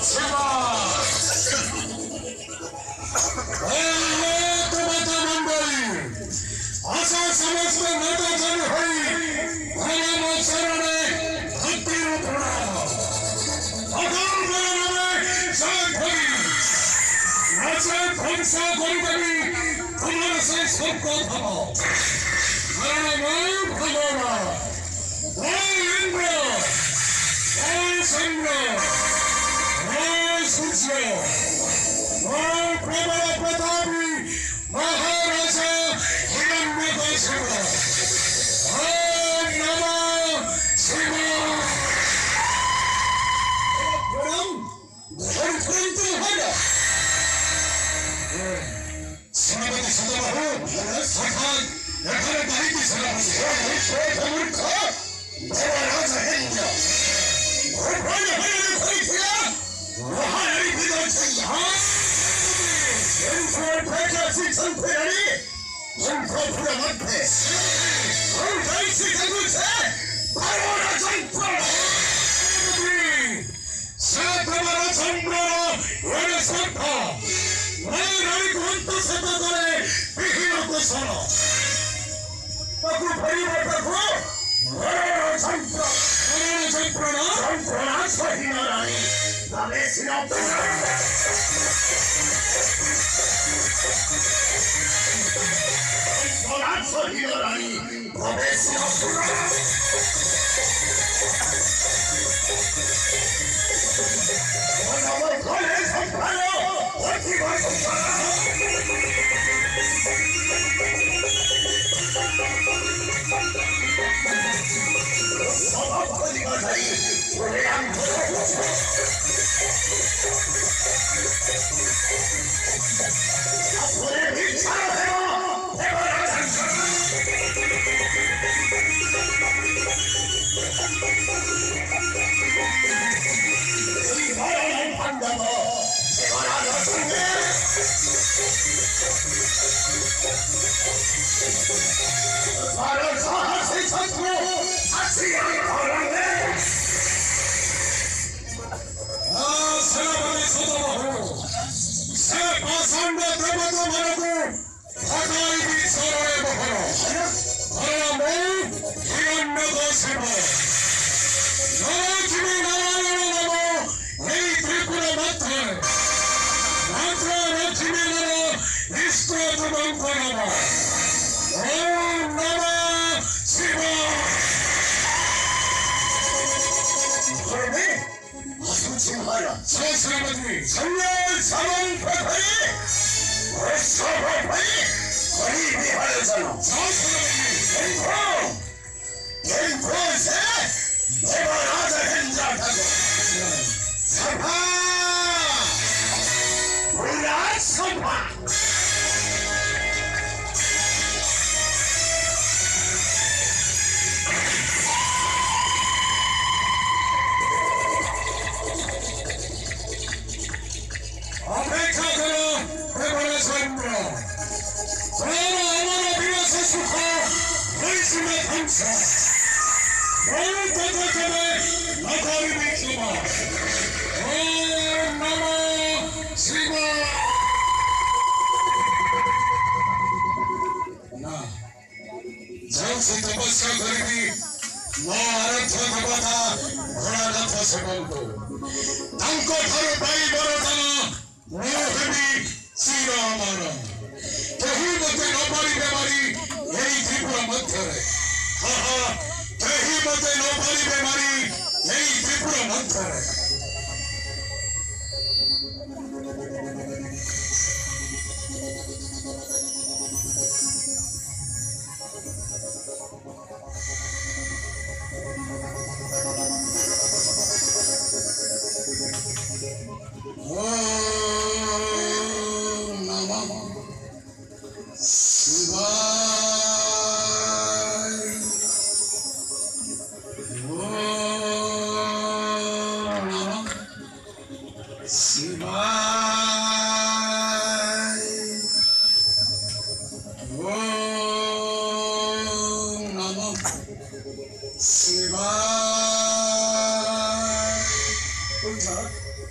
शिवा मंडली आशा समस्त नटजन हई धर्म शरणे भक्ति रूपणा अगम बलनमे साधवी नाचे ध्वंस गरिबी तुम्हारे से सबको धमो नरमय भगवान जय इंद्र जय चंद्र जय सूर्य जय प्रबल प्रतापी महाराजा हिरण्यकशिप ओम नमः शिवाय सेनापति सदाबहु साक्षात यथार्थ दायित्व सेनापति मूर्ख देवराज हिंद भगवान हरि खरीदिया महारानी विदो चंद्र इनको फेंका शिक्षण फेरी इनको पूरा मत थे और कैसे करूँ से भगवान चंद्र सातवारा चंद्र ये सत्ता मैं रानी को अंत सत्ता करे बिखियों को सुनो पकड़ भरी पकड़ो चंद्र ना सही ना रानी तबे सिना सही ना रानी तबे सिना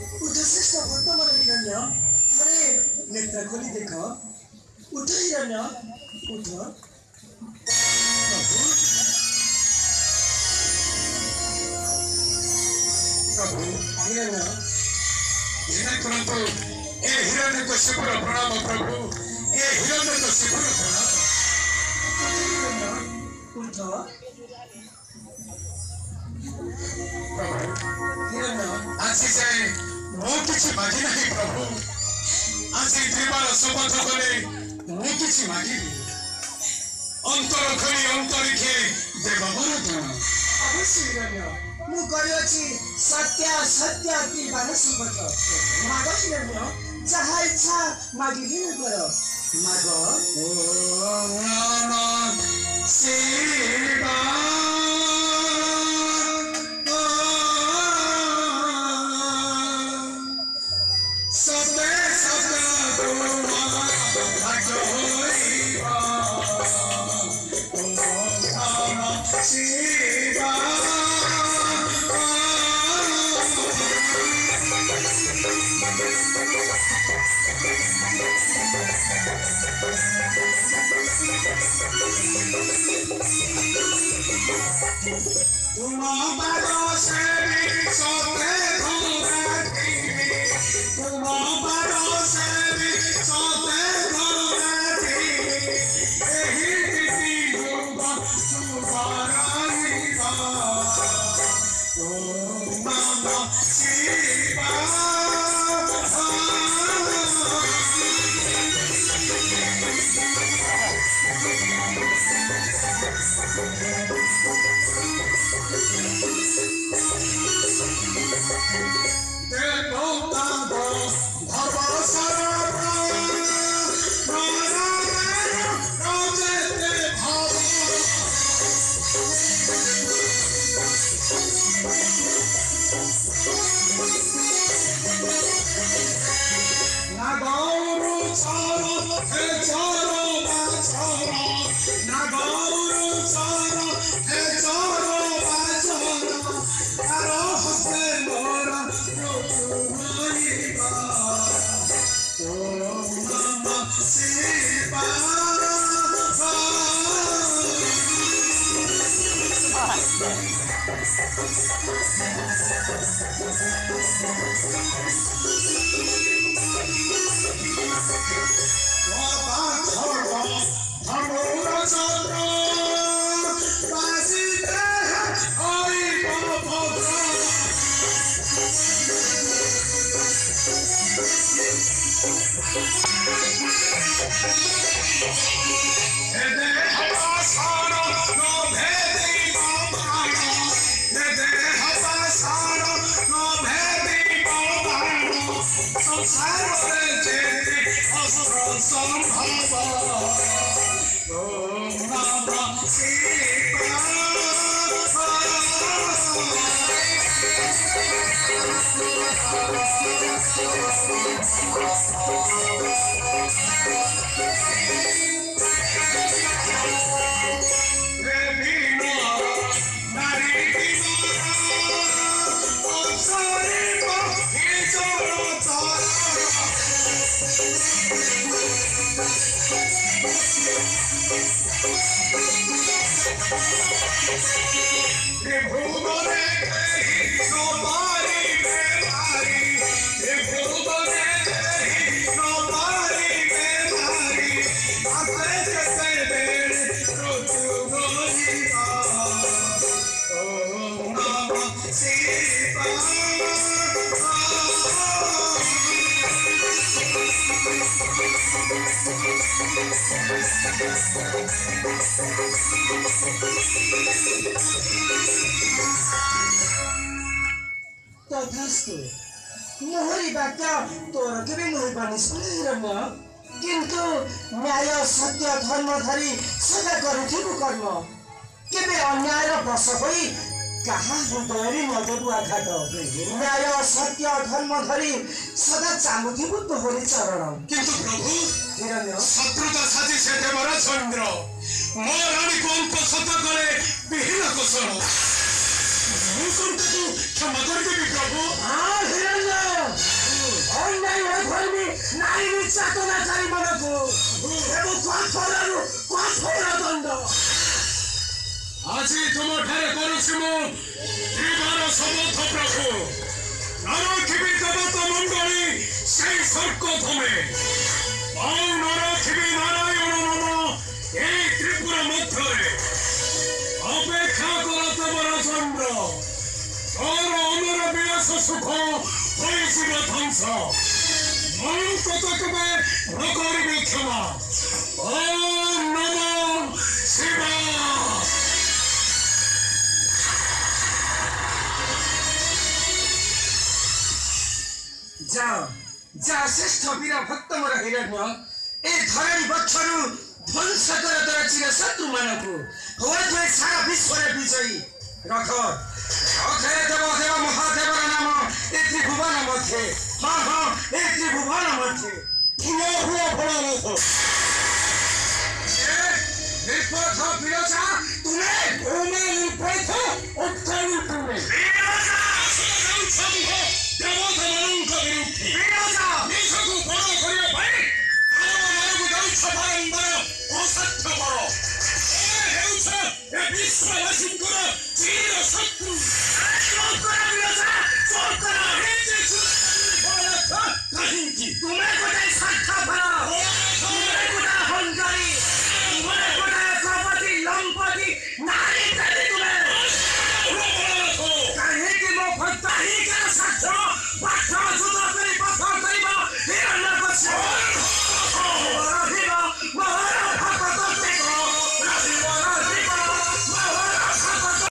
उठ श्रेष्ठ भक्त मोर हिरण्य अरे नेत्र खोली देख उठ हिरण्य उठ प्रभु हिरण्य घृणा करंतु ए हिरण्यकश्यपुर प्रणाम प्रभु ए हिरण्यकश्यपुर प्रणाम उठ प्रभु हिरण्य आज जाए मु किछि मागी नाही प्रभु आज देवार शपथ कले मु किछि मागी अंतर खरी अंतरिखे देव वरदान अवश्य हिरण्य मु गरिଅछि सत्य सत्य पिबार शपथ माग हिरण्य जहाँ इच्छा मागी लिनु पर्यो माग ओम नमः शिवाय तथास्तु मोहरी वाक्य तोर केबे नहुई पानी हिरण्य किंतु न्याय सत्य धर्म धरी सदा करुथिबु कर्म केबे अन्याय र बस होई कहाँ हृदयरी नदेबु आघात न्याय सत्य धर्म धरी सदा चालुथिबु तोहरी चरण किंतु प्रभु हिरण्य शत्रुता साजी से देवरा चंद्र मो रानी को अंत सत करे विहीन कोसळ क्षमा कर देवी प्रभु हाँ हिरण्य আজি ତୁମଠାରେ କରୁଛି ମୁଁ ତ୍ରିବାର ଶପଥ ପ୍ରଭୁ ନରଖିବି ଦେବତା ମଣ୍ଡଳୀ ସେଇ ସ୍ୱର୍ଗ ଧମେ ଆଉ ନରଖିବି ନାରାୟଣ ନାମ এই ত্রিপুরা মধ্যে অপেক্ষা কর তোমার চন্দ্র তোর অমর বিলাস সুখ হয়েছিল ধ্বংস মন কতকবে নকরিবি ক্ষমা ওম নমঃ শিবায় যাও যা শ্রেষ্ঠ বীর ভক্ত মোর হিরণ্য এই ধরণী বক্ষরু ধ্বংস কর তোর চির শত্রু মানকু হওয়া সারা বিশ্বরে বিজয়ী রখ অক্ষয় দেব দেব মহাদেবর নাম এই ত্রিভুবন মধ্যে হ্যাঁ হ্যাঁ এই ত্রিভুবন মধ্যে হুয়া হুয়া ভোলা রথ নির্পথ বিরজা তুমি ভূমে নির্পথ উত্তর তুমি বিরজা সম্ভব দেবতাମାନଙ୍କ বিরুদ্ধে বিরজা নিজକୁ ବଡ଼ କରିବା ପାଇଁ ଆମମାନଙ୍କୁ ଦେଉଛ ବାରମ୍ବାର ଅସାଧ୍ୟ ବର ତମେ ହେଉଛ ଏ ବିଶ୍ୱବାସୀଙ୍କର ଚିର ଶତ୍ରୁ କାହିଁକି ତୁମେ ଗୋଟେ ସ୍ୱାର୍ଥପର ତୁମେ ଗୋଟେ ଅହଙ୍କାରୀ ତୁମେ ଗୋଟେ କପଟୀ ଲମ୍ପଟୀ ନାରୀ ପ୍ରେମୀ ତୁମେ କାହିଁକି ମୋ ଭକ୍ତ କାହିଁକି ସ୍ୱାର୍ଥ ପାଠ ଯୁଦ୍ଧ କରି ପଥ କରିବ ହିରଣ୍ୟକଶ୍ୟପ ରହିବ ମୋହର ଭଗତ ଦେବ ରହିବ ମୋହର ଭଗତ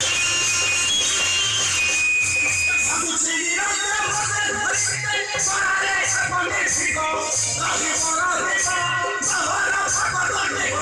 ଭାବୁଛି ନିରନ୍ତର ମତେ ଧରିକି ପରାରେ ସପନେ ଥିବ ରହିବ ମୋହର ଭଗତ ଦେବ